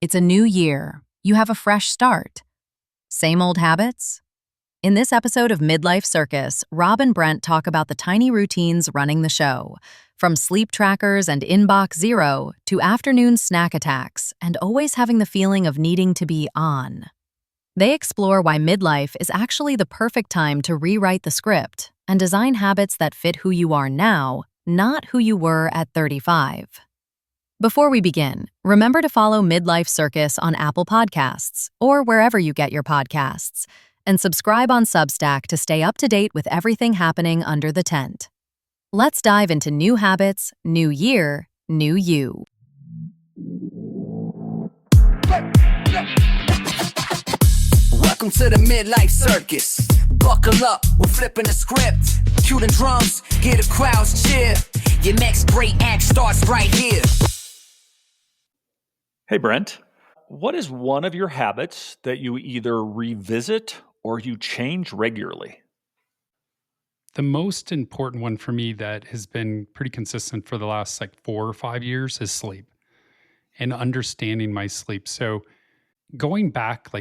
It's a new year. You have a fresh start. Same old habits? In this episode of Midlife Circus, Rob and Brent talk about the tiny routines running the show, from sleep trackers and inbox zero to afternoon snack attacks and always having the feeling of needing to be on. They explore why midlife is actually the perfect time to rewrite the script and design habits that fit who you are now, not who you were at 35. Before we begin, remember to follow Midlife Circus on Apple Podcasts or wherever you get your podcasts, and subscribe on Substack to stay up to date with everything happening under the tent. Let's dive into new habits, new year, new you. Welcome to the Midlife Circus. Buckle up, we're flipping the script. Cue the drums, hear the crowds cheer. Your next great act starts right here. Hey, Brent, what is one of your habits that you either revisit or you change regularly? The most important one for me that has been pretty consistent for the last 4 or 5 years is sleep and understanding my sleep. So going back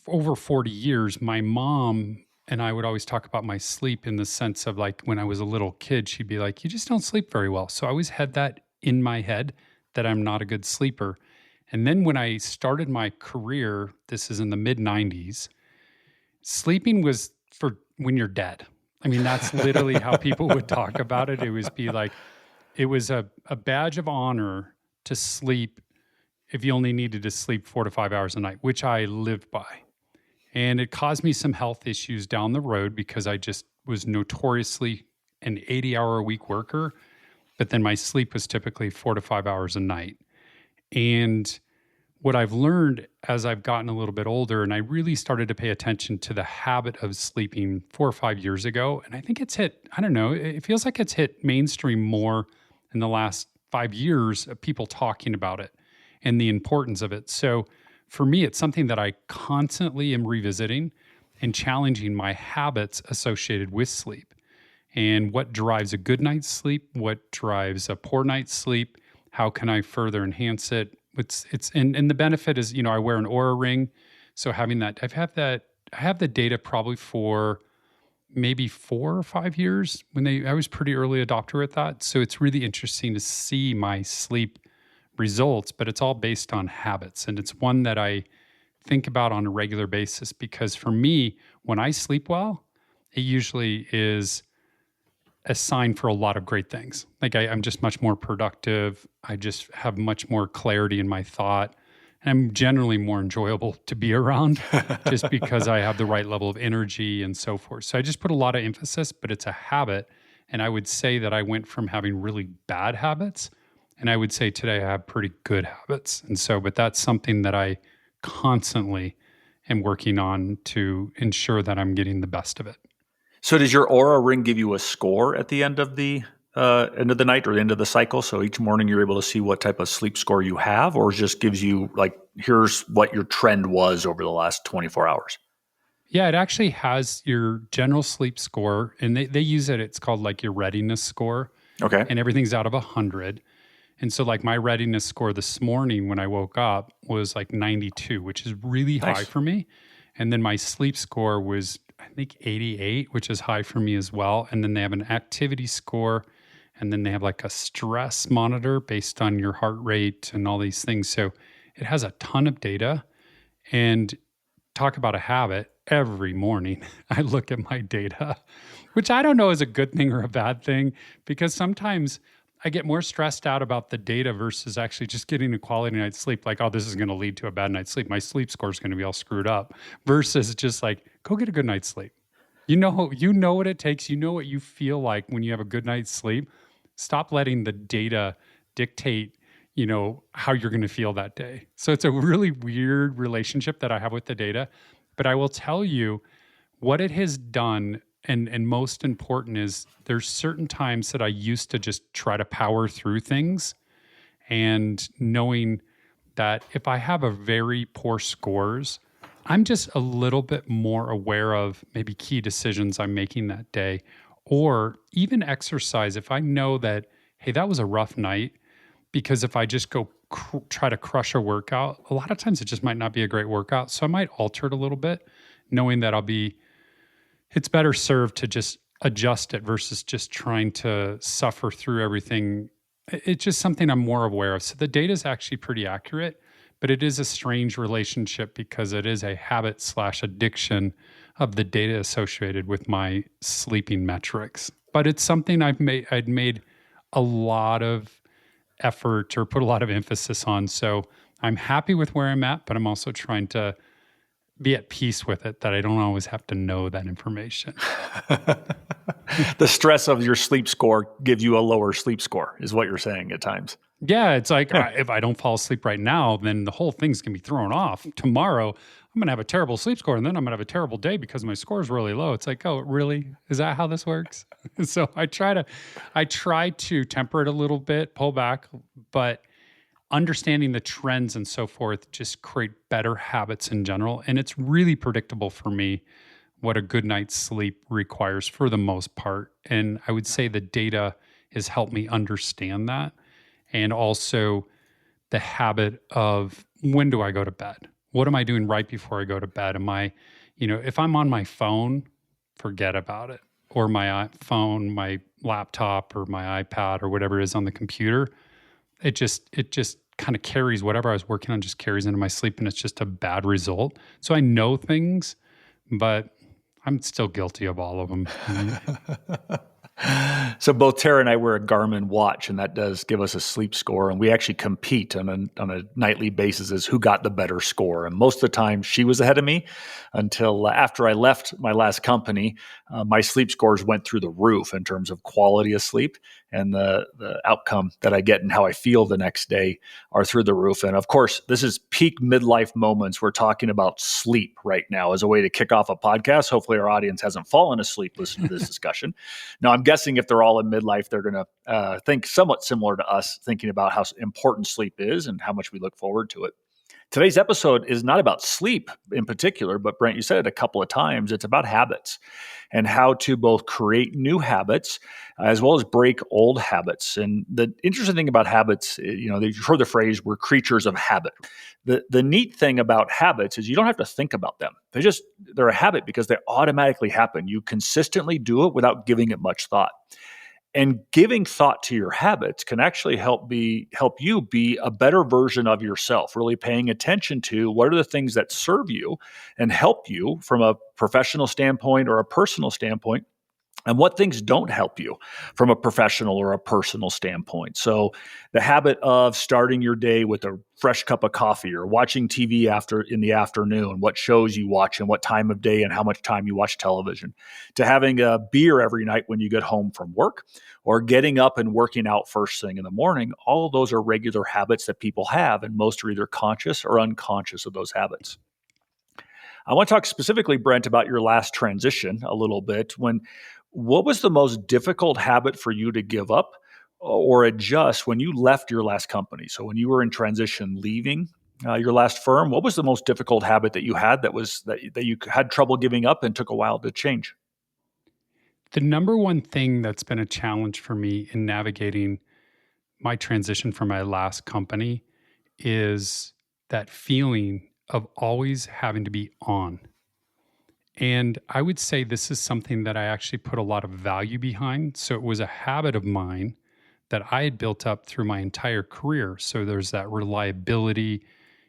over 40 years, my mom and I would always talk about my sleep in the sense of when I was a little kid, she'd be like, you just don't sleep very well. So I always had that in my head that I'm not a good sleeper. And then when I started my career, this is in the mid-90s, sleeping was for when you're dead. I mean, that's literally how people would talk about it. It was a badge of honor to sleep if you only needed to sleep 4 to 5 hours a night, which I lived by. And it caused me some health issues down the road because I just was notoriously an 80-hour-a-week worker, but then my sleep was typically 4 to 5 hours a night. And what I've learned as I've gotten a little bit older, and I really started to pay attention to the habit of sleeping 4 or 5 years ago, and I think it's hit, it feels like it's hit mainstream more in the last 5 years of people talking about it and the importance of it. So for me, it's something that I constantly am revisiting and challenging my habits associated with sleep. And what drives a good night's sleep, what drives a poor night's sleep, how can I further enhance it? And the benefit is, I wear an Oura ring. So having that, I have the data probably for maybe 4 or 5 years I was pretty early adopter at that. So it's really interesting to see my sleep results, but it's all based on habits. And it's one that I think about on a regular basis because for me, when I sleep well, it usually is a sign for a lot of great things. I'm just much more productive. I just have much more clarity in my thought. And I'm generally more enjoyable to be around just because I have the right level of energy and so forth. So I just put a lot of emphasis, but it's a habit. And I would say that I went from having really bad habits, and I would say today I have pretty good habits. But that's something that I constantly am working on to ensure that I'm getting the best of it. So does your Oura ring give you a score at the end of the night or the end of the cycle? So each morning you're able to see what type of sleep score you have, or just gives you here's what your trend was over the last 24 hours? Yeah, it actually has your general sleep score, and they use it. It's called your readiness score. Okay. And everything's out of 100. And so my readiness score this morning when I woke up was 92, which is really high for me. And then my sleep score was, I think, 88, which is high for me as well. And then they have an activity score, and then they have a stress monitor based on your heart rate and all these things. So it has a ton of data. And talk about a habit, every morning I look at my data, which I don't know is a good thing or a bad thing, because sometimes I get more stressed out about the data versus actually just getting a quality night's sleep. This is going to lead to a bad night's sleep. My sleep score is going to be all screwed up. Versus just go get a good night's sleep. You know what it takes. You know what you feel like when you have a good night's sleep. Stop letting the data dictate, how you're going to feel that day. So it's a really weird relationship that I have with the data. But I will tell you what it has done. And most important is there's certain times that I used to just try to power through things, and knowing that if I have a very poor scores, I'm just a little bit more aware of maybe key decisions I'm making that day, or even exercise. If I know that, hey, that was a rough night, because if I just go try to crush a workout, a lot of times it just might not be a great workout. So I might alter it a little bit, knowing that it's better served to just adjust it versus just trying to suffer through everything. It's just something I'm more aware of. So the data is actually pretty accurate, but it is a strange relationship because it is a habit/addiction of the data associated with my sleeping metrics. But it's something I'd made a lot of effort or put a lot of emphasis on. So I'm happy with where I'm at, but I'm also trying to be at peace with it, that I don't always have to know that information. The stress of your sleep score gives you a lower sleep score, is what you're saying at times. Yeah, it's like if I don't fall asleep right now, then the whole thing's going to be thrown off. Tomorrow, I'm going to have a terrible sleep score, and then I'm going to have a terrible day because my score is really low. It's like, oh, really? Is that how this works? So I try to temper it a little bit, pull back, but understanding the trends and so forth just create better habits in general. And it's really predictable for me what a good night's sleep requires for the most part. And I would say the data has helped me understand that. And also the habit of, when do I go to bed? What am I doing right before I go to bed? If I'm on my phone, forget about it. Or my phone, my laptop, or my iPad, or whatever it is on the computer, it just kind of carries whatever I was working on, just carries into my sleep, and it's just a bad result. So I know things, but I'm still guilty of all of them. So both Tara and I wear a Garmin watch, and that does give us a sleep score. And we actually compete on a nightly basis as who got the better score. And most of the time, she was ahead of me until after I left my last company. My sleep scores went through the roof in terms of quality of sleep, and the outcome that I get and how I feel the next day are through the roof. And of course, this is peak midlife moments. We're talking about sleep right now as a way to kick off a podcast. Hopefully our audience hasn't fallen asleep listening to this discussion. Now, I'm guessing if they're all in midlife, they're going to think somewhat similar to us, thinking about how important sleep is and how much we look forward to it. Today's episode is not about sleep in particular, but Brent, you said it a couple of times. It's about habits and how to both create new habits as well as break old habits. And the interesting thing about habits, you've heard the phrase, we're creatures of habit. The neat thing about habits is you don't have to think about them. They're a habit because they automatically happen. You consistently do it without giving it much thought. And giving thought to your habits can actually help you be a better version of yourself, really paying attention to what are the things that serve you and help you from a professional standpoint or a personal standpoint, and what things don't help you from a professional or a personal standpoint. So the habit of starting your day with a fresh cup of coffee or watching TV in the afternoon, what shows you watch and what time of day and how much time you watch television, to having a beer every night when you get home from work, or getting up and working out first thing in the morning. All of those are regular habits that people have, and most are either conscious or unconscious of those habits. I want to talk specifically, Brent, about your last transition a little bit. What was the most difficult habit for you to give up or adjust when you left your last company? So when you were in transition, leaving your last firm, what was the most difficult habit that you had that you had trouble giving up and took a while to change? The number one thing that's been a challenge for me in navigating my transition from my last company is that feeling of always having to be on. And I would say this is something that I actually put a lot of value behind. So it was a habit of mine that I had built up through my entire career. So there's that reliability.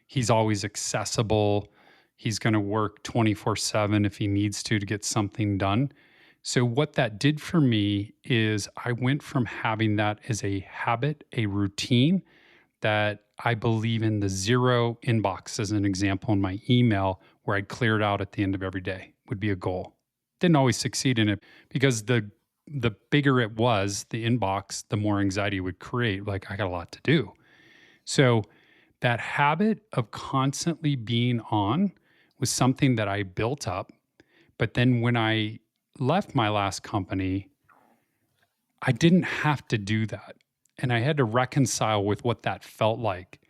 He's always accessible. He's going to work 24/7 if he needs to get something done. So what that did for me is I went from having that as a habit, a routine, that I believe in the zero inbox as an example in my email, where I'd clear it out at the end of every day would be a goal. Didn't always succeed in it because the bigger it was, the inbox, the more anxiety it would create. Like, I got a lot to do. So that habit of constantly being on was something that I built up. But then when I left my last company, I didn't have to do that. And I had to reconcile with what that felt like,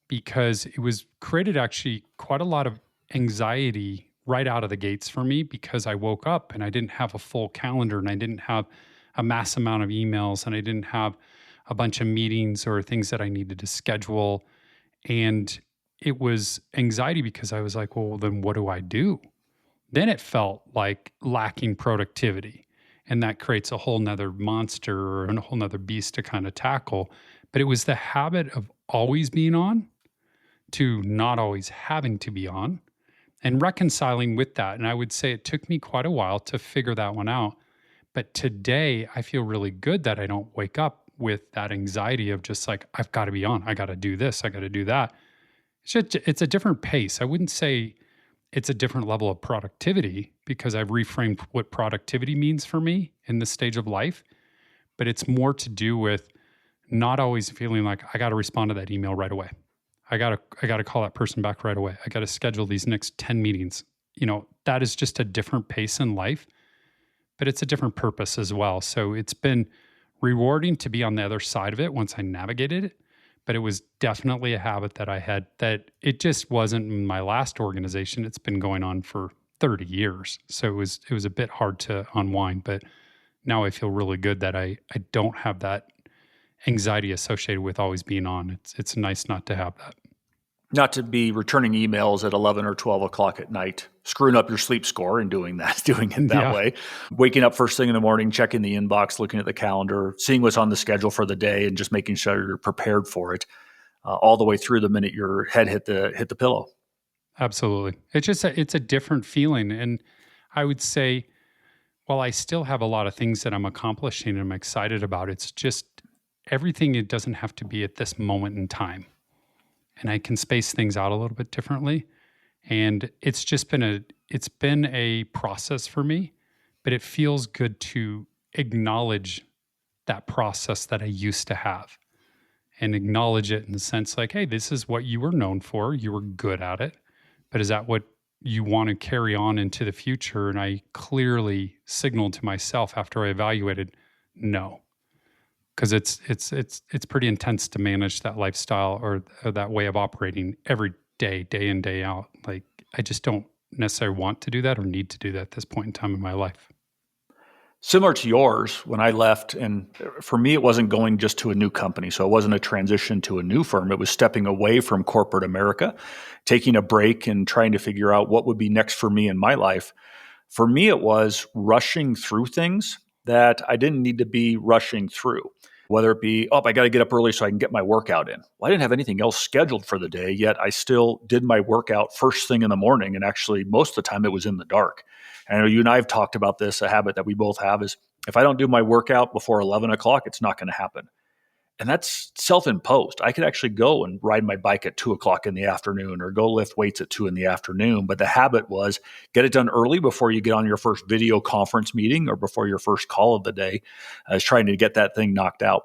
because it was created actually quite a lot of anxiety right out of the gates for me, because I woke up and I didn't have a full calendar and I didn't have a mass amount of emails and I didn't have a bunch of meetings or things that I needed to schedule. And it was anxiety because I was like, well, then what do I do? Then it felt like lacking productivity. And that creates a whole nother monster or a whole nother beast to kind of tackle. But it was the habit of always being on to not always having to be on and reconciling with that. And I would say it took me quite a while to figure that one out. But today I feel really good that I don't wake up with that anxiety of just like, I've got to be on, I got to do this, I got to do that. It's a different pace. I wouldn't say it's a different level of productivity because I've reframed what productivity means for me in this stage of life, but it's more to do with not always feeling like I got to respond to that email right away. I got to call that person back right away. I got to schedule these next 10 meetings. That is just a different pace in life, but it's a different purpose as well. So it's been rewarding to be on the other side of it once I navigated it. But it was definitely a habit that I had that it just wasn't in my last organization. It's been going on for 30 years. So it was a bit hard to unwind, but now I feel really good that I don't have that anxiety associated with always being on. It's nice not to have that. Not to be returning emails at 11 or 12 o'clock at night, screwing up your sleep score and doing it that way. Waking up first thing in the morning, checking the inbox, looking at the calendar, seeing what's on the schedule for the day, and just making sure you're prepared for it all the way through the minute your head hit the pillow. Absolutely. It's a different feeling. And I would say, while I still have a lot of things that I'm accomplishing and I'm excited about, it's just everything, it doesn't have to be at this moment in time. And I can space things out a little bit differently. And it's been a process for me, but it feels good to acknowledge that process that I used to have and acknowledge it in the sense like, hey, this is what you were known for. You were good at it, but is that what you want to carry on into the future? And I clearly signaled to myself after I evaluated, no. Because it's pretty intense to manage that lifestyle or that way of operating every day in, day out. Like, I just don't necessarily want to do that or need to do that at this point in time in my life. Similar to yours, when I left, and for me, it wasn't going just to a new company. So it wasn't a transition to a new firm. It was stepping away from corporate America, taking a break and trying to figure out what would be next for me in my life. For me, it was rushing through things that I didn't need to be rushing through. Whether it be, I got to get up early so I can get my workout in. Well, I didn't have anything else scheduled for the day, yet I still did my workout first thing in the morning. And actually, most of the time, it was in the dark. And I know you and I have talked about this. A habit that we both have is if I don't do my workout before 11 o'clock, it's not going to happen. And that's self-imposed. I could actually go and ride my bike at 2 o'clock in the afternoon or go lift weights at 2 in the afternoon. But the habit was get it done early before you get on your first video conference meeting or before your first call of the day. I was trying to get that thing knocked out.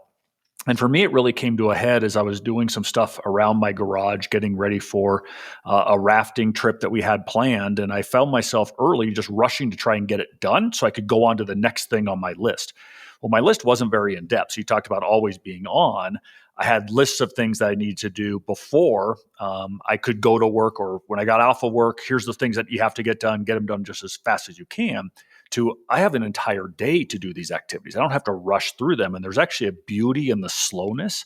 And for me, it really came to a head as I was doing some stuff around my garage, getting ready for a rafting trip that we had planned. And I found myself early just rushing to try and get it done so I could go on to the next thing on my list. Well, my list wasn't very in-depth. So you talked about always being on. I had lists of things that I needed to do before I could go to work, or when I got off of work, here's the things that you have to get done them just as fast as you can, to I have an entire day to do these activities. I don't have to rush through them. And there's actually a beauty in the slowness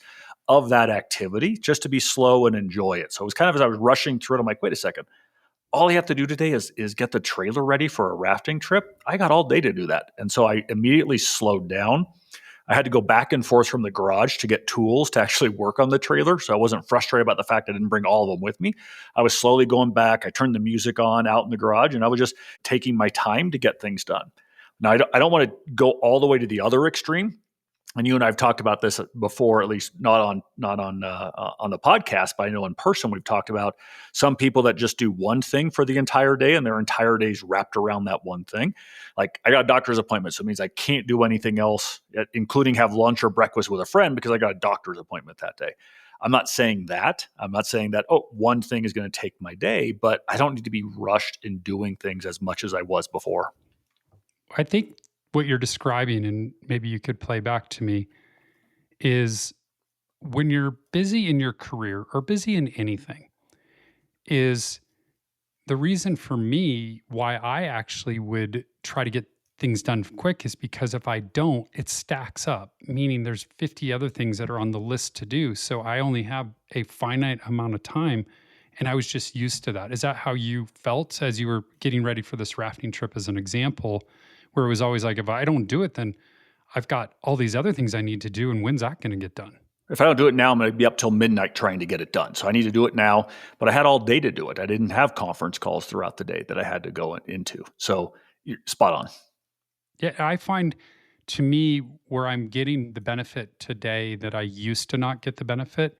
of that activity, just to be slow and enjoy it. So it was kind of as I was rushing through it, I'm like, wait a second. All I have to do today is get the trailer ready for a rafting trip. I got all day to do that. And so I immediately slowed down. I had to go back and forth from the garage to get tools to actually work on the trailer. So I wasn't frustrated about the fact I didn't bring all of them with me. I was slowly going back. I turned the music on out in the garage, and I was just taking my time to get things done. Now, I don't want to go all the way to the other extreme. And you and I have talked about this before, at least not on the podcast, but I know in person we've talked about some people that just do one thing for the entire day, and their entire day is wrapped around that one thing. Like, I got a doctor's appointment, so it means I can't do anything else, including have lunch or breakfast with a friend, because I got a doctor's appointment that day. I'm not saying that. I'm not saying that, one thing is going to take my day, but I don't need to be rushed in doing things as much as I was before. I think what you're describing, and maybe you could play back to me, is when you're busy in your career or busy in anything, is the reason for me why I actually would try to get things done quick is because if I don't, it stacks up, meaning there's 50 other things that are on the list to do. So I only have a finite amount of time. And I was just used to that. Is that how you felt as you were getting ready for this rafting trip as an example, where it was always like, if I don't do it, then I've got all these other things I need to do. And when's that going to get done? If I don't do it now, I'm going to be up till midnight trying to get it done. So I need to do it now, but I had all day to do it. I didn't have conference calls throughout the day that I had to go into. So you're spot on. Yeah, I find to me where I'm getting the benefit today that I used to not get the benefit,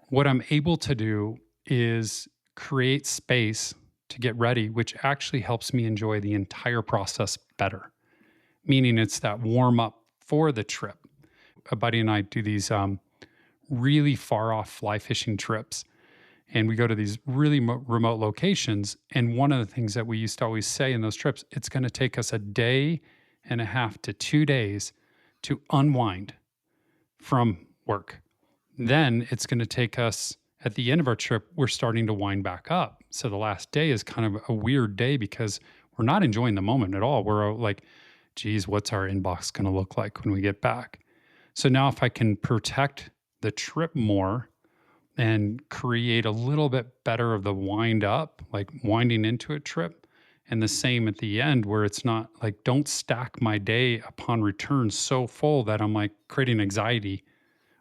what I'm able to do is create space to get ready, which actually helps me enjoy the entire process better. Meaning it's that warm up for the trip. A buddy and I do these really far off fly fishing trips. And we go to these really remote locations. And one of the things that we used to always say in those trips, it's going to take us a day and a half to 2 days to unwind from work. Then it's going to take us, at the end of our trip, we're starting to wind back up. So the last day is kind of a weird day because we're not enjoying the moment at all. We're like, geez, what's our inbox going to look like when we get back? So now if I can protect the trip more and create a little bit better of the wind up, like winding into a trip, and the same at the end where it's not like, don't stack my day upon return so full that I'm like creating anxiety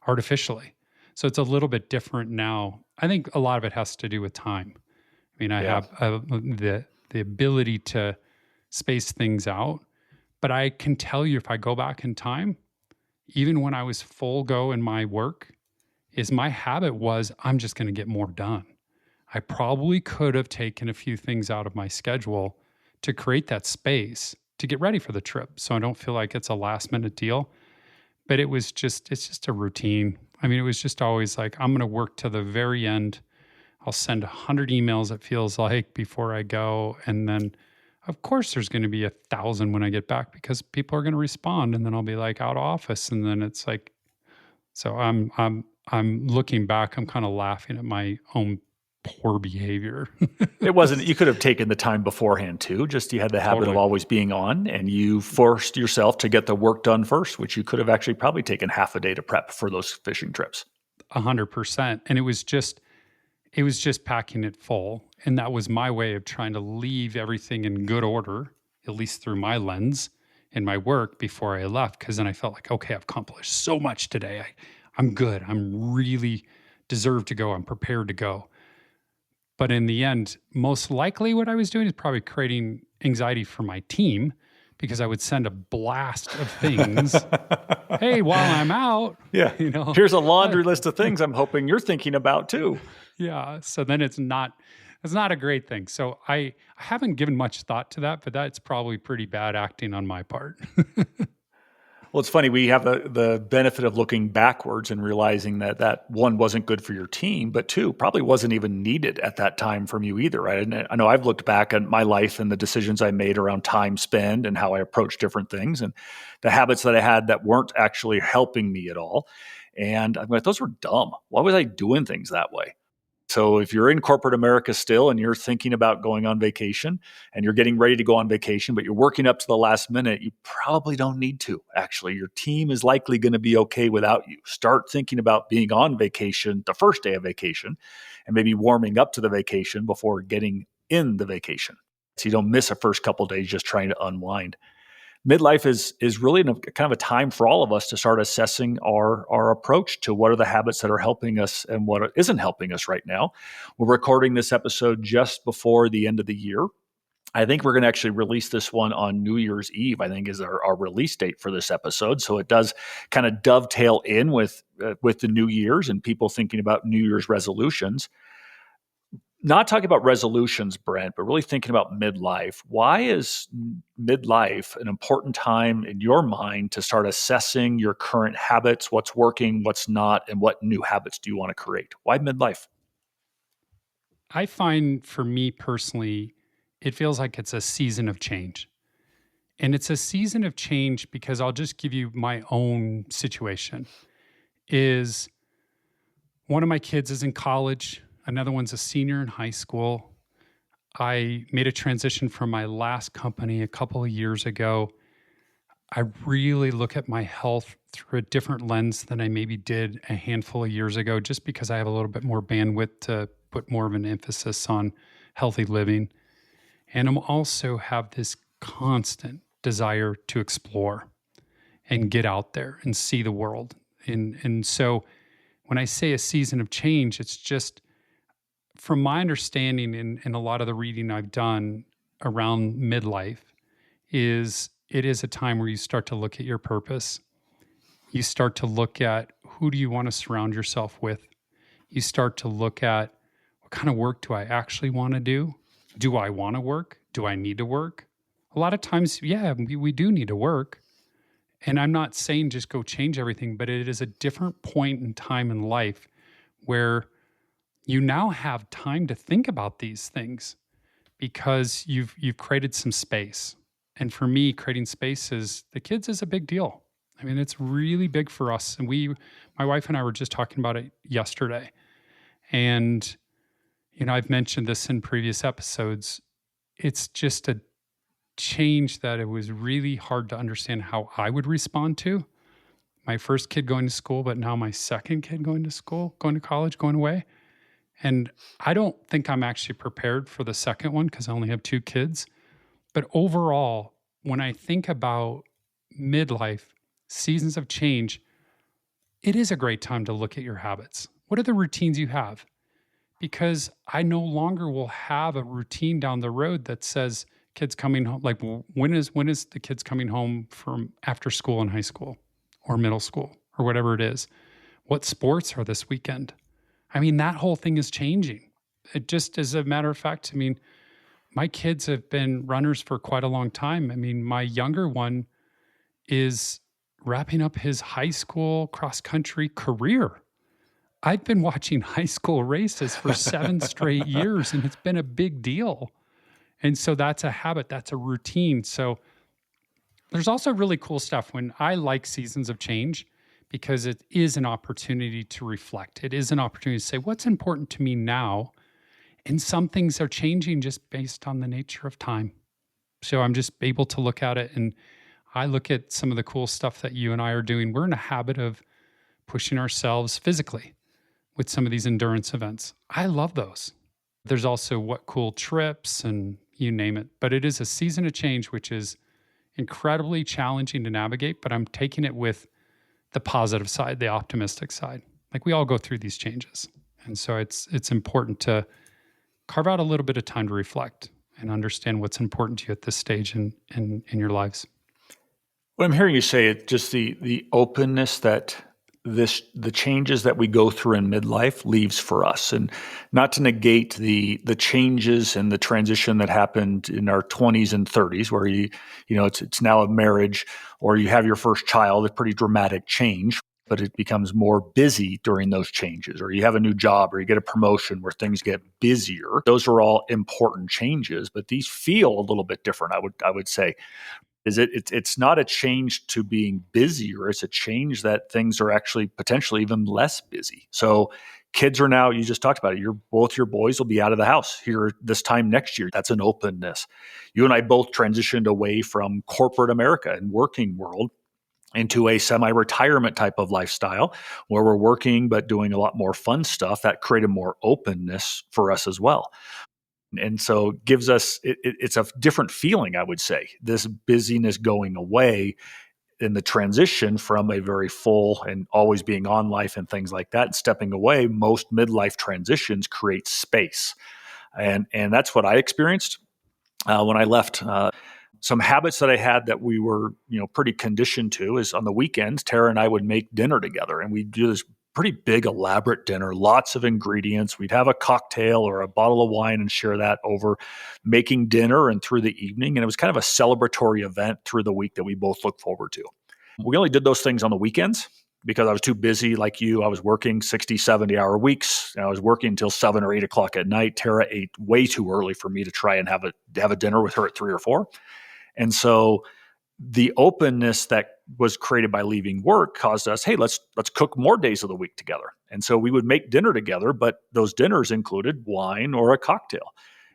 artificially. So it's a little bit different now. I think a lot of it has to do with time. I mean, I have the ability to space things out, but I can tell you if I go back in time, even when I was full go in my work, is my habit was I'm just going to get more done. I probably could have taken a few things out of my schedule to create that space to get ready for the trip. So I don't feel like it's a last minute deal, but it's just a routine. I mean, it was just always like, I'm going to work to the very end. I'll send 100 emails, it feels like, before I go. And then of course there's going to be 1,000 when I get back because people are going to respond, and then I'll be like out of office. And then it's like, so I'm looking back, I'm kind of laughing at my own poor behavior. It wasn't, you could have taken the time beforehand too. Just you had the habit of always being on, and you forced yourself to get the work done first, which you could have actually probably taken half a day to prep for those fishing trips. 100%. And it was just packing it full. And that was my way of trying to leave everything in good order, at least through my lens in my work before I left. Cause then I felt like, okay, I've accomplished so much today. I'm good. I'm really deserve to go. I'm prepared to go. But in the end, most likely what I was doing is probably creating anxiety for my team because I would send a blast of things. Hey, while I'm out, here's a laundry list of things I'm hoping you're thinking about too. Yeah. So then it's not a great thing. So I haven't given much thought to that, but that's probably pretty bad acting on my part. Well, it's funny. We have the benefit of looking backwards and realizing that one wasn't good for your team, but two, probably wasn't even needed at that time from you either, right? And I know I've looked back at my life and the decisions I made around time spent and how I approached different things and the habits that I had that weren't actually helping me at all. And I'm like, those were dumb. Why was I doing things that way? So if you're in corporate America still and you're thinking about going on vacation and you're getting ready to go on vacation, but you're working up to the last minute, you probably don't need to. Actually, your team is likely going to be okay without you. Start thinking about being on vacation the first day of vacation and maybe warming up to the vacation before getting in the vacation. So you don't miss a first couple of days just trying to unwind. Midlife is really kind of a time for all of us to start assessing our approach to what are the habits that are helping us and what isn't helping us right now. We're recording this episode just before the end of the year. I think we're going to actually release this one on New Year's Eve, I think is our release date for this episode. So it does kind of dovetail in with the New Year's and people thinking about New Year's resolutions. Not talking about resolutions, Brent, but really thinking about midlife. Why is midlife an important time in your mind to start assessing your current habits, what's working, what's not, and what new habits do you want to create? Why midlife? I find for me personally, it feels like it's a season of change. And it's a season of change because I'll just give you my own situation. Is one of my kids is in college. Another one's a senior in high school. I made a transition from my last company a couple of years ago. I really look at my health through a different lens than I maybe did a handful of years ago, just because I have a little bit more bandwidth to put more of an emphasis on healthy living. And I'm also have this constant desire to explore and get out there and see the world. And so when I say a season of change, it's just from my understanding and a lot of the reading I've done around midlife is it is a time where you start to look at your purpose. You start to look at who do you want to surround yourself with. You start to look at what kind of work do I actually want to do? Do I want to work? Do I need to work? A lot of times, yeah, we do need to work. And I'm not saying just go change everything, but it is a different point in time in life where you now have time to think about these things because you've created some space. And for me, creating space is the kids is a big deal. I mean, it's really big for us. And my wife and I were just talking about it yesterday. And, I've mentioned this in previous episodes. It's just a change that it was really hard to understand how I would respond to. My first kid going to school, but now my second kid going to school, going to college, going away. And I don't think I'm actually prepared for the second one because I only have 2 kids. But overall, when I think about midlife, seasons of change, it is a great time to look at your habits. What are the routines you have? Because I no longer will have a routine down the road that says kids coming home, like when is the kids coming home from after school in high school or middle school or whatever it is? What sports are this weekend? I mean, that whole thing is changing. It just as a matter of fact, I mean, my kids have been runners for quite a long time. I mean, my younger one is wrapping up his high school cross country career. I've been watching high school races for 7 straight years, and it's been a big deal. And so that's a habit, that's a routine. So there's also really cool stuff when I like seasons of change because it is an opportunity to reflect. It is an opportunity to say, what's important to me now? And some things are changing just based on the nature of time. So I'm just able to look at it, and I look at some of the cool stuff that you and I are doing. We're in a habit of pushing ourselves physically with some of these endurance events. I love those. There's also what cool trips and you name it. But it is a season of change, which is incredibly challenging to navigate, but I'm taking it with the positive side, the optimistic side. Like we all go through these changes. And so it's important to carve out a little bit of time to reflect and understand what's important to you at this stage in your lives. What I'm hearing you say, it's just the openness that the changes that we go through in midlife leaves for us, and not to negate the changes and the transition that happened in our 20s and 30s, where it's now a marriage or you have your first child, a pretty dramatic change, but it becomes more busy during those changes, or you have a new job or you get a promotion where things get busier. Those are all important changes, but these feel a little bit different, I would say. It's not a change to being busier. It's a change that things are actually potentially even less busy. So kids are now, you just talked about it, both your boys will be out of the house here this time next year. That's an openness. You and I both transitioned away from corporate America and working world into a semi-retirement type of lifestyle where we're working but doing a lot more fun stuff. That created more openness for us as well. And so gives us, it's a different feeling, I would say, this busyness going away in the transition from a very full and always being on life and things like that and stepping away. Most midlife transitions create space. And that's what I experienced when I left. Some habits that I had that we were, pretty conditioned to is on the weekends, Tara and I would make dinner together, and we'd do this pretty big, elaborate dinner, lots of ingredients. We'd have a cocktail or a bottle of wine and share that over making dinner and through the evening. And it was kind of a celebratory event through the week that we both looked forward to. We only did those things on the weekends because I was too busy like you. I was working 60, 70-hour weeks. And I was working until 7 or 8 o'clock at night. Tara ate way too early for me to try and have a dinner with her at 3 or 4. And so the openness that was created by leaving work caused us, hey, let's cook more days of the week together. And so we would make dinner together, but those dinners included wine or a cocktail.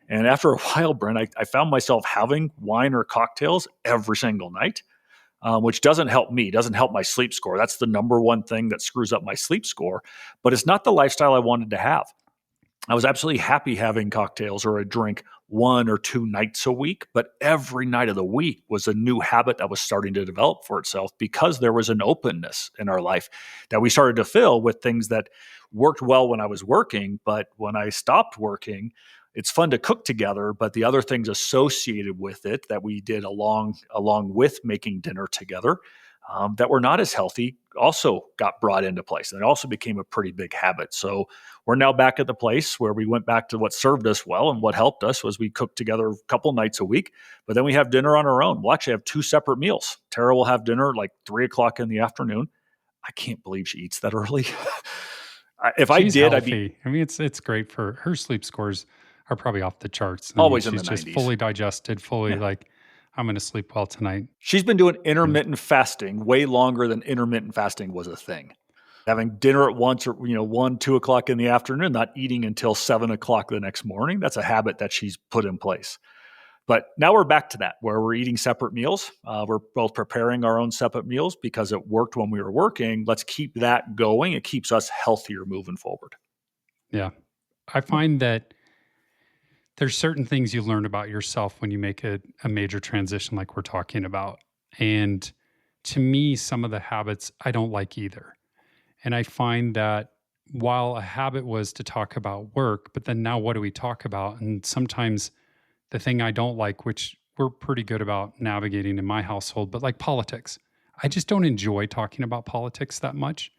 And after a while, Brent, I found myself having wine or cocktails every single night, which doesn't help me, doesn't help my sleep score. That's the number one thing that screws up my sleep score. But it's not the lifestyle I wanted to have. I was absolutely happy having cocktails or a drink 1 or 2 nights a week, but every night of the week was a new habit that was starting to develop for itself because there was an openness in our life that we started to fill with things that worked well when I was working. But when I stopped working, it's fun to cook together, but the other things associated with it that we did along with making dinner together that were not as healthy also got brought into place. And it also became a pretty big habit. So we're now back at the place where we went back to what served us well. And what helped us was we cooked together a couple nights a week, but then we have dinner on our own. We'll actually have 2 separate meals. Tara will have dinner like 3 o'clock in the afternoon. I can't believe she eats that early. If I She's did, I'd healthy. be I mean, it's great for her. Sleep scores are probably off the charts. I mean, always in she's the just 90s. fully digested, fully Yeah. like, I'm going to sleep well tonight. She's been doing intermittent fasting way longer than intermittent fasting was a thing. Having dinner at once or 1, 2 o'clock in the afternoon, not eating until 7 o'clock the next morning. That's a habit that she's put in place. But now we're back to that where we're eating separate meals. We're both preparing our own separate meals because it worked when we were working. Let's keep that going. It keeps us healthier moving forward. Yeah. I find that there's certain things you learn about yourself when you make a major transition like we're talking about. And to me, some of the habits I don't like either. And I find that while a habit was to talk about work, but then now what do we talk about? And sometimes the thing I don't like, which we're pretty good about navigating in my household, but like politics. I just don't enjoy talking about politics that much.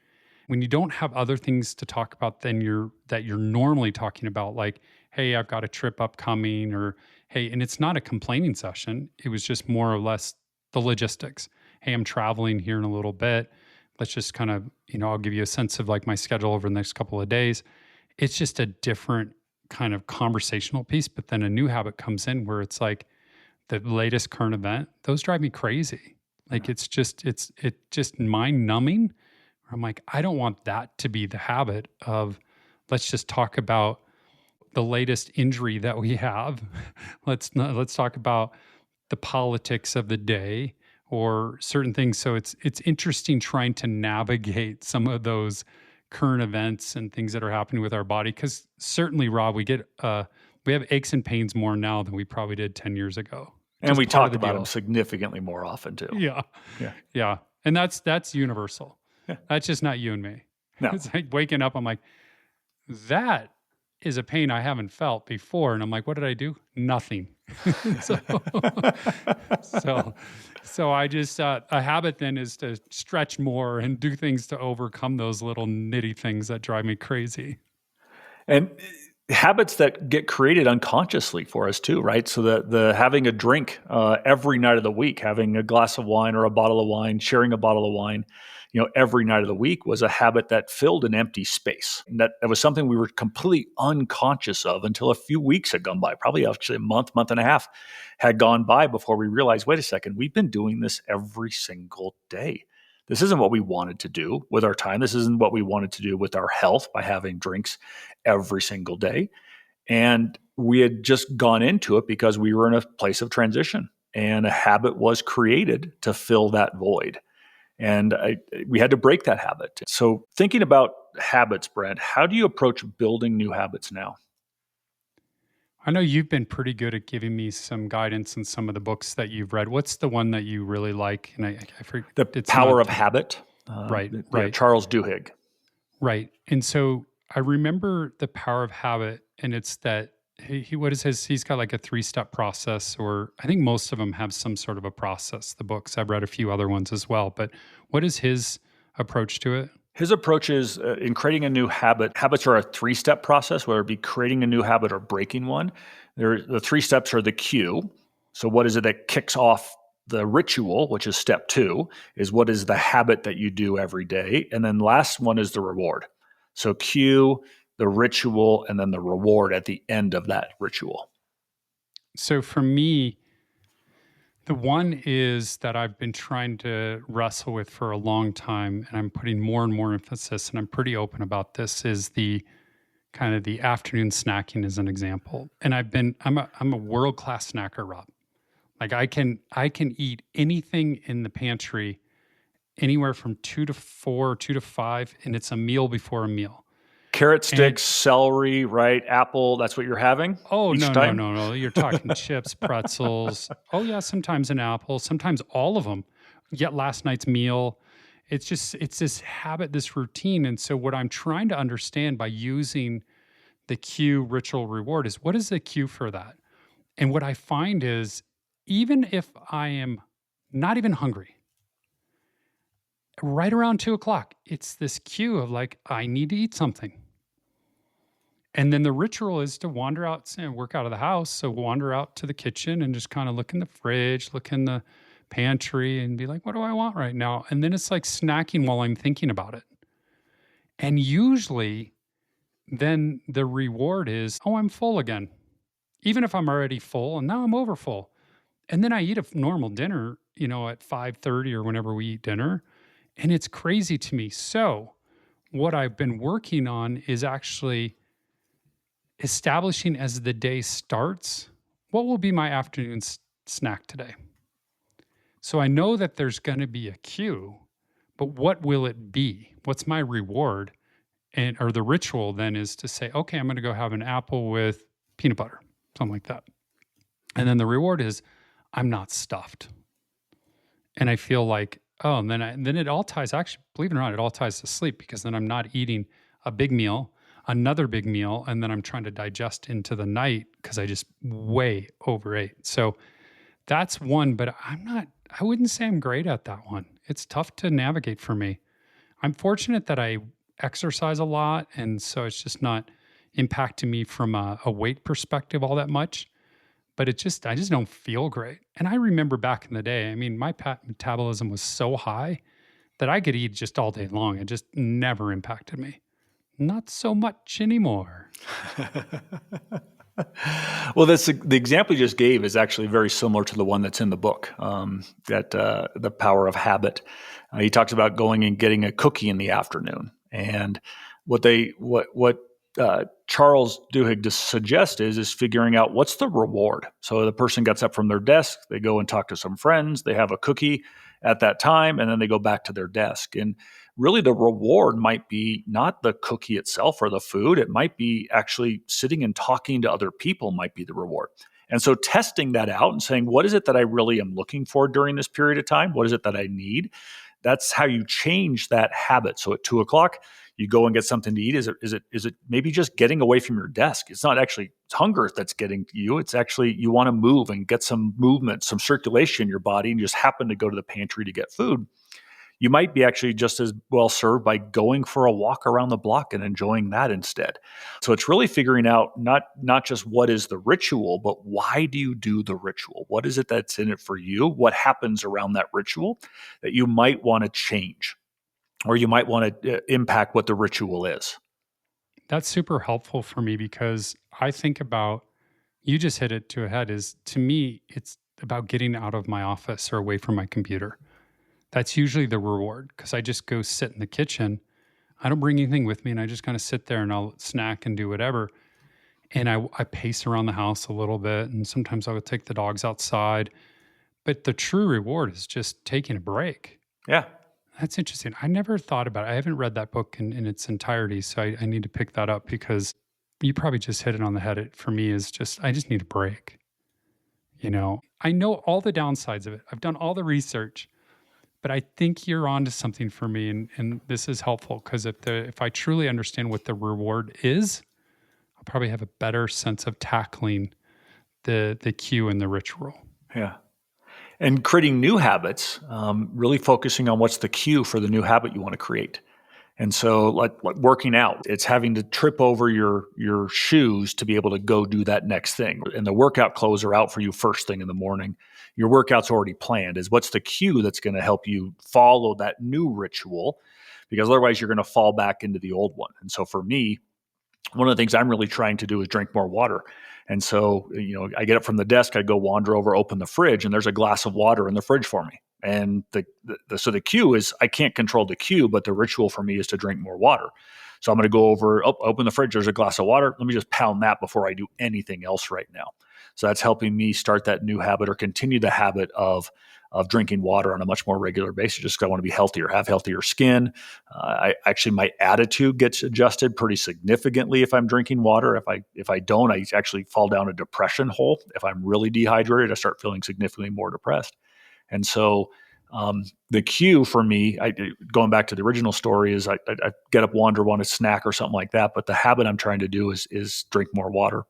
When you don't have other things to talk about than you're normally talking about, like, hey, I've got a trip upcoming, or hey, and it's not a complaining session. It was just more or less the logistics. Hey, I'm traveling here in a little bit. Let's just kind of, I'll give you a sense of like my schedule over the next couple of days. It's just a different kind of conversational piece. But then a new habit comes in where it's like the latest current event. Those drive me crazy. Like it's just mind numbing. I'm like, I don't want that to be the habit of let's just talk about the latest injury that we have. Let's talk about the politics of the day or certain things. So it's interesting trying to navigate some of those current events and things that are happening with our body. Because certainly, Rob, we have aches and pains more now than we probably did 10 years ago. And Just we part of talked the about deal. them significantly more often too. Yeah. And that's universal. Yeah. That's just not you and me. No. It's like waking up, I'm like, that is a pain I haven't felt before. And I'm like, what did I do? Nothing. So I just, a habit then is to stretch more and do things to overcome those little nitty things that drive me crazy. And habits that get created unconsciously for us too, right? So the having a drink every night of the week, having a glass of wine or a bottle of wine, sharing a bottle of wine, every night of the week was a habit that filled an empty space. And that was something we were completely unconscious of until a few weeks had gone by, probably actually a month and a half had gone by before we realized, wait a second, we've been doing this every single day. This isn't what we wanted to do with our time. This isn't what we wanted to do with our health by having drinks every single day. And we had just gone into it because we were in a place of transition and a habit was created to fill that void. And we had to break that habit. So thinking about habits, Brent, how do you approach building new habits now? I know you've been pretty good at giving me some guidance in some of the books that you've read. What's the one that you really like? And I forget. The Power of Habit. Right. Charles Duhigg. Right. And so I remember the Power of Habit, and it's that he's got like a 3-step process, or I think most of them have some sort of a process, the books. I've read a few other ones as well, but what is his approach to it? His approach is in creating a new habit. Habits are a 3-step process, whether it be creating a new habit or breaking one. The 3 steps are the cue. So what is it that kicks off the ritual, which is step 2, is what is the habit that you do every day? And then last one is the reward. So cue, the ritual, and then the reward at the end of that ritual. So for me, the one is that I've been trying to wrestle with for a long time, and I'm putting more and more emphasis, and I'm pretty open about this, is the kind of the afternoon snacking as an example. And I'm a world-class snacker, Rob. Like I can eat anything in the pantry anywhere from 2 to 4, 2 to 5, and it's a meal before a meal. Carrot sticks, celery, right? Apple, that's what you're having each time? No. You're talking chips, pretzels. Oh, yeah, sometimes an apple, sometimes all of them. Yet last night's meal. It's this habit, this routine. And so what I'm trying to understand by using the cue, ritual, reward is what is the cue for that? And what I find is even if I am not even hungry, right around 2:00, it's this cue of like, I need to eat something. And then the ritual is to wander out and work out of the house. So wander out to the kitchen and just kind of look in the fridge, look in the pantry and be like, what do I want right now? And then it's like snacking while I'm thinking about it. And usually then the reward is, oh, I'm full again. Even if I'm already full and now I'm over full. And then I eat a normal dinner, at 5:30 or whenever we eat dinner. And it's crazy to me. So what I've been working on is actually establishing as the day starts, what will be my afternoon snack today? So I know that there's going to be a cue, but what will it be? What's my reward? Or the ritual then is to say, okay, I'm going to go have an apple with peanut butter, something like that. And then the reward is I'm not stuffed. And I feel like, oh, and then it all ties, actually, believe it or not, it all ties to sleep because then I'm not eating a big meal, another big meal, and then I'm trying to digest into the night because I just way overate. So that's one, but I wouldn't say I'm great at that one. It's tough to navigate for me. I'm fortunate that I exercise a lot, and so it's just not impacting me from a weight perspective all that much. But I just don't feel great. And I remember back in the day, I mean, my metabolism was so high that I could eat just all day long. It just never impacted me. Not so much anymore. Well, the example you just gave is actually very similar to the one that's in the book, that the power of habit. He talks about going and getting a cookie in the afternoon, and what Charles Duhigg suggests is figuring out what's the reward. So the person gets up from their desk, they go and talk to some friends, they have a cookie at that time, and then they go back to their desk. And really the reward might be not the cookie itself or the food. It might be actually sitting and talking to other people might be the reward. And so testing that out and saying, what is it that I really am looking for during this period of time? What is it that I need? That's how you change that habit. So at 2:00, you go and get something to eat. Is it maybe just getting away from your desk? It's not actually hunger that's getting to you. It's actually you want to move and get some movement, some circulation in your body, and you just happen to go to the pantry to get food. You might be actually just as well served by going for a walk around the block and enjoying that instead. So it's really figuring out not just what is the ritual, but why do you do the ritual? What is it that's in it for you? What happens around that ritual that you might want to change? Or you might want to impact what the ritual is. That's super helpful for me because I think about, you just hit it to a head, is to me, it's about getting out of my office or away from my computer. That's usually the reward because I just go sit in the kitchen. I don't bring anything with me and I just kind of sit there and I'll snack and do whatever. And I pace around the house a little bit and sometimes I would take the dogs outside. But the true reward is just taking a break. Yeah. That's interesting. I never thought about it. I haven't read that book in its entirety, so I need to pick that up because you probably just hit it on the head. It, for me, is just, I just need a break. I know all the downsides of it. I've done all the research, but I think you're onto something for me, and this is helpful because if I truly understand what the reward is, I'll probably have a better sense of tackling the cue and the ritual. Yeah. And creating new habits, really focusing on what's the cue for the new habit you want to create. And so like working out, it's having to trip over your shoes to be able to go do that next thing. And the workout clothes are out for you first thing in the morning. Your workout's already planned. Is what's the cue that's going to help you follow that new ritual? Because otherwise you're going to fall back into the old one. And so for me, one of the things I'm really trying to do is drink more water. And so, I get up from the desk, I go wander over, open the fridge, and there's a glass of water in the fridge for me. And so the cue is, I can't control the cue, but the ritual for me is to drink more water. So I'm going to go over, open the fridge, there's a glass of water. Let me just pound that before I do anything else right now. So that's helping me start that new habit or continue the habit of drinking water on a much more regular basis, just because I want to be healthier, have healthier skin. My attitude gets adjusted pretty significantly if I'm drinking water. If I don't, I actually fall down a depression hole. If I'm really dehydrated, I start feeling significantly more depressed. And so the cue for me, going back to the original story, is I get up, want a snack or something like that. But the habit I'm trying to do is drink more water.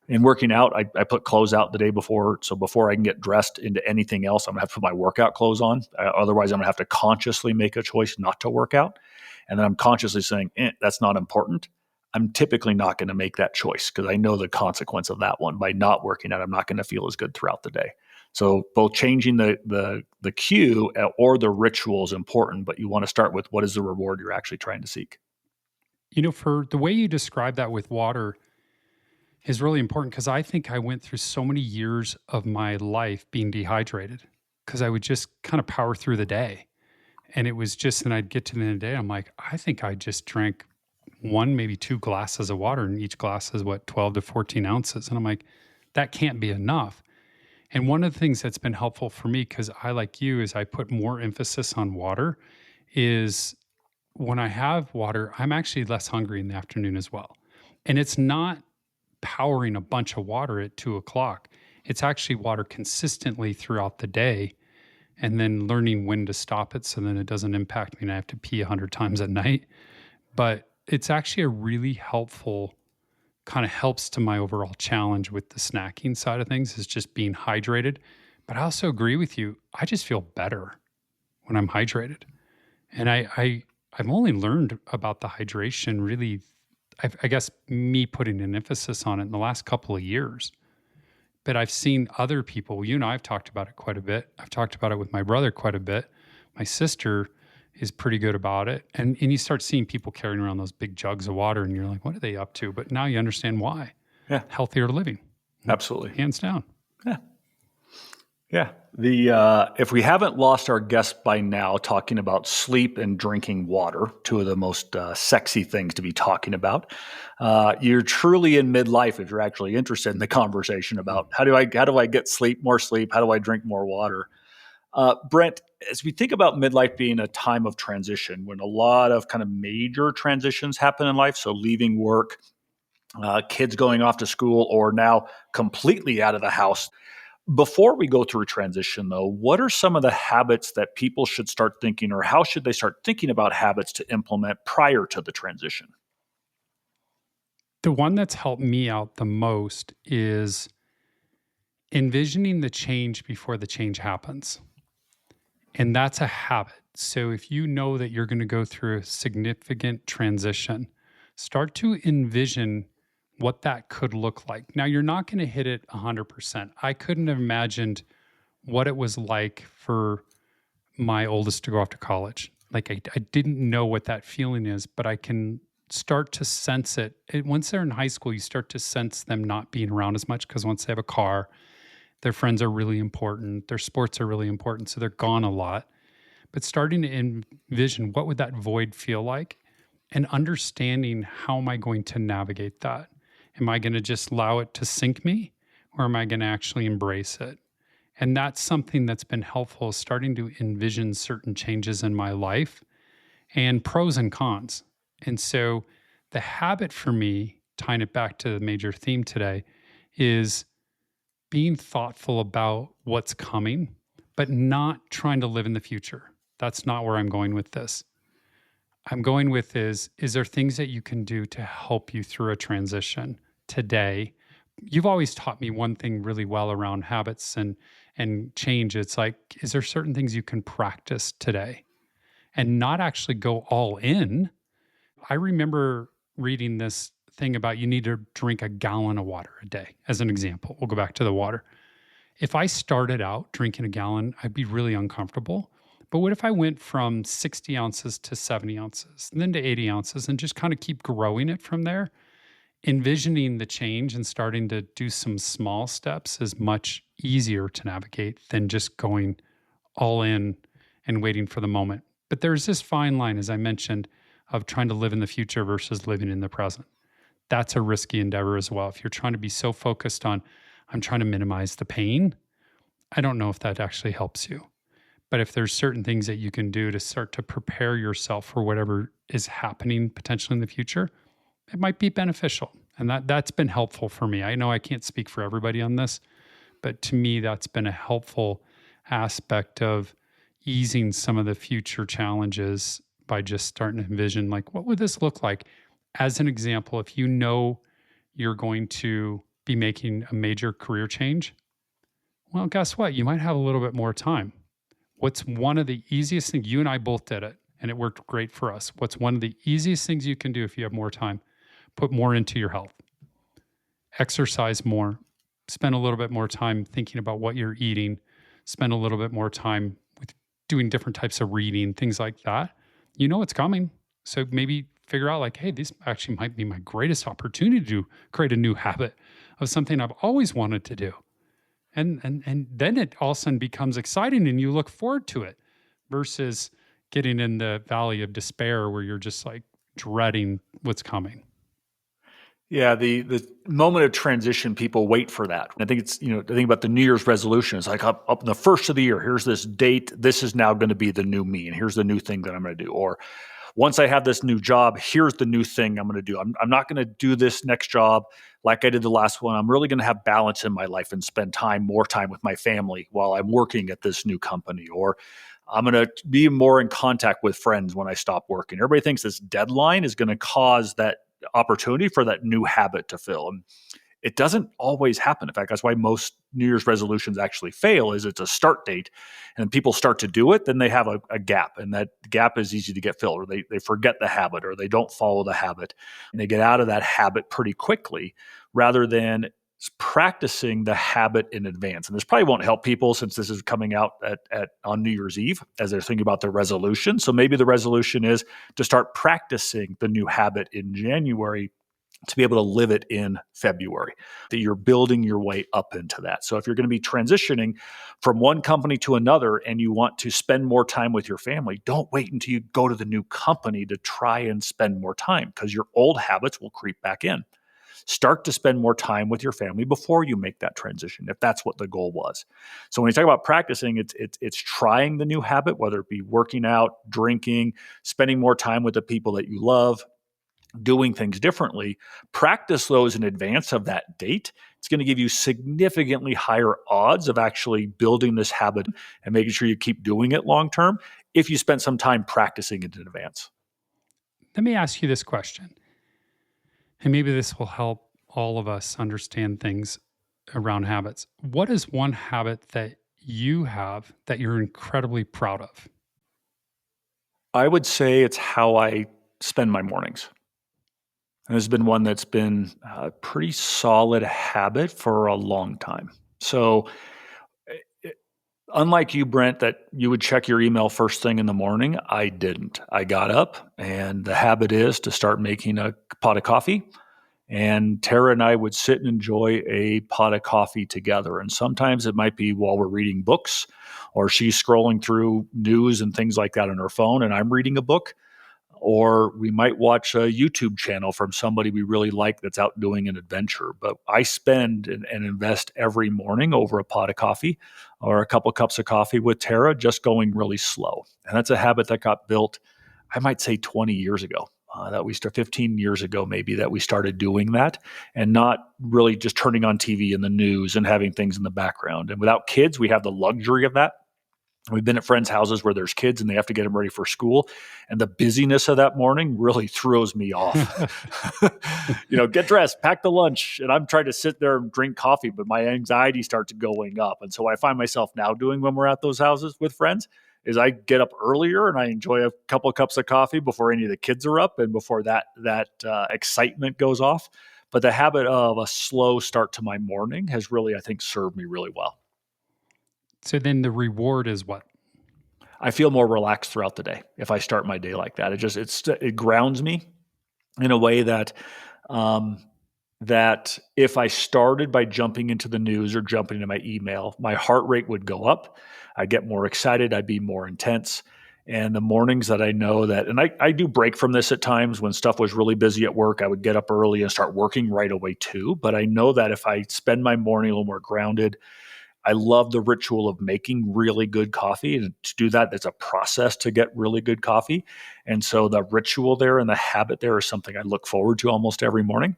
In working out, I put clothes out the day before. So before I can get dressed into anything else, I'm going to have to put my workout clothes on. Otherwise, I'm going to have to consciously make a choice not to work out. And then I'm consciously saying, that's not important. I'm typically not going to make that choice because I know the consequence of that one. By not working out, I'm not going to feel as good throughout the day. So both changing the cue or the ritual is important, but you want to start with what is the reward you're actually trying to seek. For the way you describe that with water is really important, because I think I went through so many years of my life being dehydrated because I would just kind of power through the day. And it was just, and I'd get to the end of the day, I'm like, I think I just drank 1, maybe 2 glasses of water, and each glass is 12 to 14 ounces. And I'm like, that can't be enough. And one of the things that's been helpful for me, because I, like you, is I put more emphasis on water, is when I have water, I'm actually less hungry in the afternoon as well. And it's not powering a bunch of water at 2:00. It's actually water consistently throughout the day, and then learning when to stop it so then it doesn't impact me and I have to pee 100 times at night. But it's actually a really helpful, kind of helps to my overall challenge with the snacking side of things, is just being hydrated. But I also agree with you. I just feel better when I'm hydrated. And I've only learned about the hydration really, I guess, me putting an emphasis on it in the last couple of years. But I've seen other people, I've talked about it quite a bit. I've talked about it with my brother quite a bit. My sister is pretty good about it. And you start seeing people carrying around those big jugs of water and you're like, what are they up to? But now you understand why. Yeah. Healthier living. Absolutely. Hands down. Yeah. Yeah. If we haven't lost our guest by now talking about sleep and drinking water, two of the most sexy things to be talking about, you're truly in midlife if you're actually interested in the conversation about how do I get more sleep? How do I drink more water? Brent, as we think about midlife being a time of transition, when a lot of kind of major transitions happen in life, so leaving work, kids going off to school, or now completely out of the house. Before we go through transition, though, what are some of the habits that people should start thinking, or how should they start thinking about habits to implement prior to the transition? The one that's helped me out the most is envisioning the change before the change happens. And that's a habit. So if you know that you're going to go through a significant transition, start to envision what that could look like. Now, you're not going to hit it 100%. I couldn't have imagined what it was like for my oldest to go off to college. Like, I didn't know what that feeling is, but I can start to sense it. Once they're in high school, you start to sense them not being around as much, because once they have a car, their friends are really important, their sports are really important, so they're gone a lot. But starting to envision what would that void feel like, and understanding how am I going to navigate that? Am I going to just allow it to sink me, or am I going to actually embrace it? And that's something that's been helpful, is starting to envision certain changes in my life and pros and cons. And so the habit for me, tying it back to the major theme today, is being thoughtful about what's coming, but not trying to live in the future. That's not where I'm going with this. I'm going with is there things that you can do to help you through a transition today? You've always taught me one thing really well around habits and change. It's like, is there certain things you can practice today and not actually go all in? I remember reading this thing about you need to drink a gallon of water a day, as an example. We'll go back to the water. If I started out drinking a gallon, I'd be really uncomfortable. But what if I went from 60 ounces to 70 ounces, and then to 80 ounces, and just kind of keep growing it from there? Envisioning the change and starting to do some small steps is much easier to navigate than just going all in and waiting for the moment. But there's this fine line, as I mentioned, of trying to live in the future versus living in the present. That's a risky endeavor as well. If you're trying to be so focused on, I'm trying to minimize the pain, I don't know if that actually helps you. But if there's certain things that you can do to start to prepare yourself for whatever is happening potentially in the future, it might be beneficial. And that's been helpful for me. I know I can't speak for everybody on this, but to me, that's been a helpful aspect of easing some of the future challenges by just starting to envision, like, what would this look like? As an example, if you know you're going to be making a major career change, well, guess what? You might have a little bit more time. What's one of the easiest things? You and I both did it, and it worked great for us. What's one of the easiest things you can do if you have more time? Put more into your health. Exercise more. Spend a little bit more time thinking about what you're eating. Spend a little bit more time with doing different types of reading, things like that. You know it's coming. So maybe figure out like, hey, this actually might be my greatest opportunity to create a new habit of something I've always wanted to do. And then it all of a sudden becomes exciting and you look forward to it versus getting in the valley of despair where you're just like dreading what's coming. Yeah, the moment of transition, people wait for that. I think it's, I think about the New Year's resolution. It's like up in the first of the year, here's this date. This is now going to be the new me. And here's the new thing that I'm going to do. Or once I have this new job, here's the new thing I'm going to do. I'm not going to do this next job like I did the last one. I'm really going to have balance in my life and spend more time with my family while I'm working at this new company. Or I'm going to be more in contact with friends when I stop working. Everybody thinks this deadline is going to cause that opportunity for that new habit to fill. And it doesn't always happen. In fact, that's why most New Year's resolutions actually fail, is it's a start date and people start to do it, then they have a gap, and that gap is easy to get filled, or they forget the habit, or they don't follow the habit, and they get out of that habit pretty quickly rather than practicing the habit in advance. And this probably won't help people since this is coming out on New Year's Eve as they're thinking about their resolution. So maybe the resolution is to start practicing the new habit in January to be able to live it in February, that you're building your way up into that. So if you're going to be transitioning from one company to another and you want to spend more time with your family, don't wait until you go to the new company to try and spend more time, because your old habits will creep back in. Start to spend more time with your family before you make that transition, if that's what the goal was. So when you talk about practicing, it's trying the new habit, whether it be working out, drinking, spending more time with the people that you love, doing things differently. Practice those in advance of that date. It's going to give you significantly higher odds of actually building this habit and making sure you keep doing it long term if you spend some time practicing it in advance. Let me ask you this question, and maybe this will help all of us understand things around habits. What is one habit that you have that you're incredibly proud of? I would say it's how I spend my mornings. And this has been one that's been a pretty solid habit for a long time. So unlike you, Brent, that you would check your email first thing in the morning, I didn't. I got up, and the habit is to start making a pot of coffee. And Tara and I would sit and enjoy a pot of coffee together. And sometimes it might be while we're reading books, or she's scrolling through news and things like that on her phone, and I'm reading a book. Or we might watch a YouTube channel from somebody we really like that's out doing an adventure. But I spend and invest every morning over a pot of coffee or a couple cups of coffee with Tara, just going really slow. And that's a habit that got built, I might say 20 years ago. That we started 15 years ago, maybe, that we started doing that, and not really just turning on TV and the news and having things in the background. And without kids, we have the luxury of that. We've been at friends' houses where there's kids and they have to get them ready for school. And the busyness of that morning really throws me off. Get dressed, pack the lunch. And I'm trying to sit there and drink coffee, but my anxiety starts going up. And so what I find myself now doing when we're at those houses with friends is I get up earlier and I enjoy a couple of cups of coffee before any of the kids are up and before that excitement goes off. But the habit of a slow start to my morning has really, I think, served me really well. So then the reward is what? I feel more relaxed throughout the day if I start my day like that. It grounds me in a way that that if I started by jumping into the news or jumping into my email, my heart rate would go up. I'd get more excited. I'd be more intense. And the mornings that I know that, and I do break from this at times when stuff was really busy at work, I would get up early and start working right away too. But I know that if I spend my morning a little more grounded, I love the ritual of making really good coffee. And to do that, there's a process to get really good coffee. And so the ritual there and the habit there is something I look forward to almost every morning.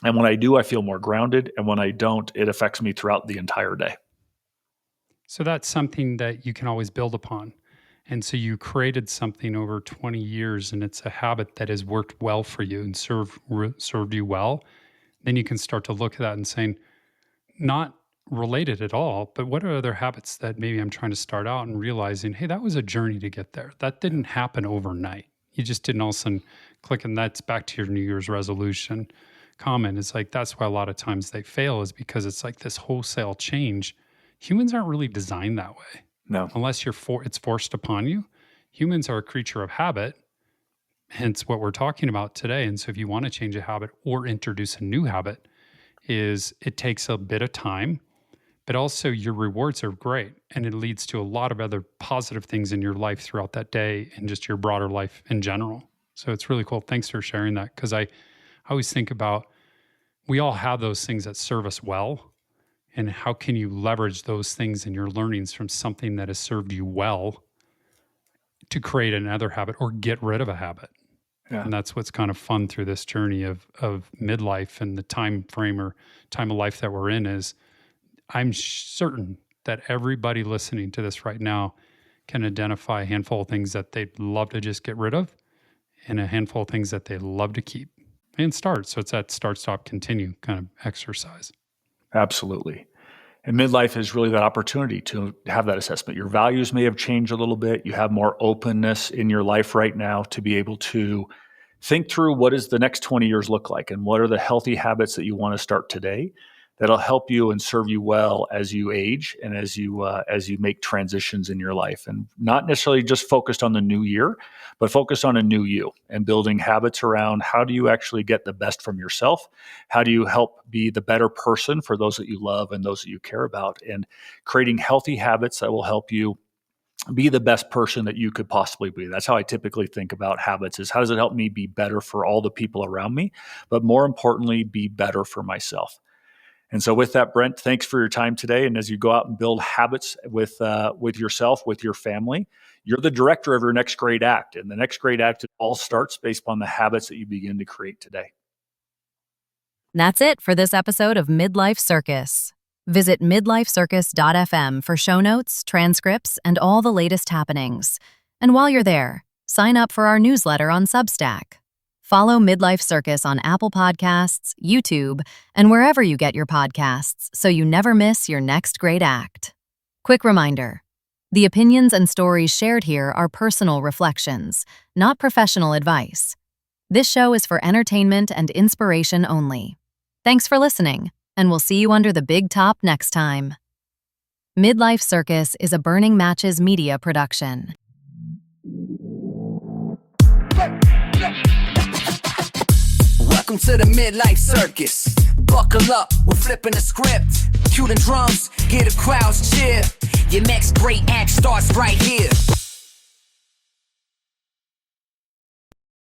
And when I do, I feel more grounded. And when I don't, it affects me throughout the entire day. So that's something that you can always build upon. And so you created something over 20 years, and it's a habit that has worked well for you and served you well. Then you can start to look at that and saying, not related at all, but what are other habits that maybe I'm trying to start out and realizing, hey, that was a journey to get there. That didn't happen overnight. You just didn't all of a sudden click, and that's back to your New Year's resolution comment. It's like, that's why a lot of times they fail, is because it's like this wholesale change. Humans aren't really designed that way. No. Unless it's forced upon you. Humans are a creature of habit, hence what we're talking about today. And so if you want to change a habit or introduce a new habit, it takes a bit of time, but also your rewards are great. And it leads to a lot of other positive things in your life throughout that day and just your broader life in general. So it's really cool. Thanks for sharing that. Because I always think about, we all have those things that serve us well. And how can you leverage those things and your learnings from something that has served you well to create another habit or get rid of a habit? Yeah. And that's what's kind of fun through this journey of midlife and the time frame or time of life that we're in is, I'm certain that everybody listening to this right now can identify a handful of things that they'd love to just get rid of and a handful of things that they love to keep and start. So it's that start, stop, continue kind of exercise. Absolutely. And midlife is really that opportunity to have that assessment. Your values may have changed a little bit. You have more openness in your life right now to be able to think through what does the next 20 years look like and what are the healthy habits that you want to start today that'll help you and serve you well as you age and as you make transitions in your life. And not necessarily just focused on the new year, but focused on a new you and building habits around how do you actually get the best from yourself? How do you help be the better person for those that you love and those that you care about? And creating healthy habits that will help you be the best person that you could possibly be. That's how I typically think about habits, is how does it help me be better for all the people around me, but more importantly, be better for myself. And so with that, Brent, thanks for your time today. And as you go out and build habits with yourself, with your family, you're the director of your next great act. And the next great act all starts based upon the habits that you begin to create today. That's it for this episode of Midlife Circus. Visit midlifecircus.fm for show notes, transcripts, and all the latest happenings. And while you're there, sign up for our newsletter on Substack. Follow Midlife Circus on Apple Podcasts, YouTube, and wherever you get your podcasts so you never miss your next great act. Quick reminder, the opinions and stories shared here are personal reflections, not professional advice. This show is for entertainment and inspiration only. Thanks for listening, and we'll see you under the big top next time. Midlife Circus is a Burning Matches media production. Welcome to the Midlife Circus. Buckle up, we're flipping the script. Cue the drums, hear the crowds cheer. Your next great act starts right here.